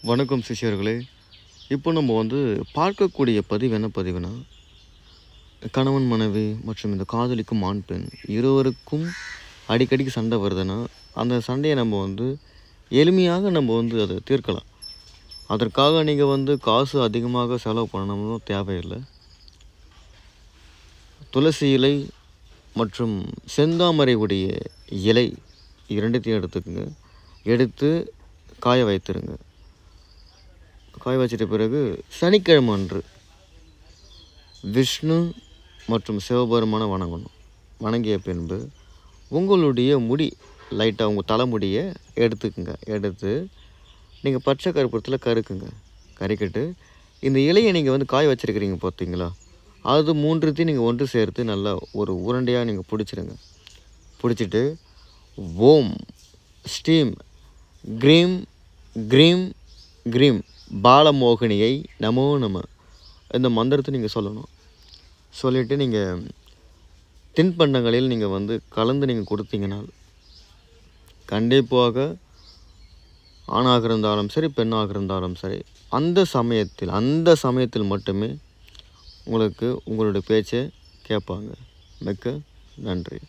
வணக்கம் சிஷ்யர்களே. இப்போ நம்ம பார்க்கக்கூடிய பதிவு என்ன பதிவுனா, கணவன் மனைவி மற்றும் இந்த காதலிக்கும் ஆண் பெண் இருவருக்கும் அடிக்கடிக்கு சண்டை வருதுன்னா, அந்த சண்டையை நம்ம எளிமையாக நம்ம அதை தீர்க்கலாம். அதற்காக நீங்கள் காசு அதிகமாக செலவு பண்ணணும்னு தேவையில்லை. துளசி இலை மற்றும் செந்தாமரை உடைய இலை இரண்டுத்தையும் எடுத்துக்கங்க. எடுத்து காய வைத்துருங்க. காய வச்சிட்ட பிறகு சனிக்கிழமை அன்று விஷ்ணு மற்றும் சிவபெருமானை வணங்கணும். வணங்கிய பின்பு உங்களுடைய முடி லைட்டாக உங்கள் தலைமுடியை எடுத்துக்குங்க. எடுத்து நீங்கள் பச்சை கற்பூரத்தில் கருக்குங்க. கறிக்கிட்டு இந்த இலையை நீங்கள் காய வச்சுருக்கிறீங்க பார்த்தீங்களா, அது மூன்றுத்தையும் நீங்கள் ஒன்று சேர்த்து நல்லா ஒரு உருண்டையாக நீங்கள் பிடிச்சிடுங்க. பிடிச்சிட்டு ஓம் ஸ்டீம் க்ரீம் க்ரீம் க்ரீம் பாலமோகினியை நமோ நம இந்த மந்திரத்தை நீங்கள் சொல்லணும். சொல்லிவிட்டு நீங்கள் தின்பண்டங்களில் நீங்கள் கலந்து நீங்கள் கொடுத்தீங்கன்னா கண்டிப்பாக ஆணாக இருந்தாலும் சரி பெண்ணாக இருந்தாலும் சரி அந்த சமயத்தில் மட்டுமே உங்களுக்கு உங்களுடைய பேச்சை கேட்பாங்க. மிக்க நன்றி.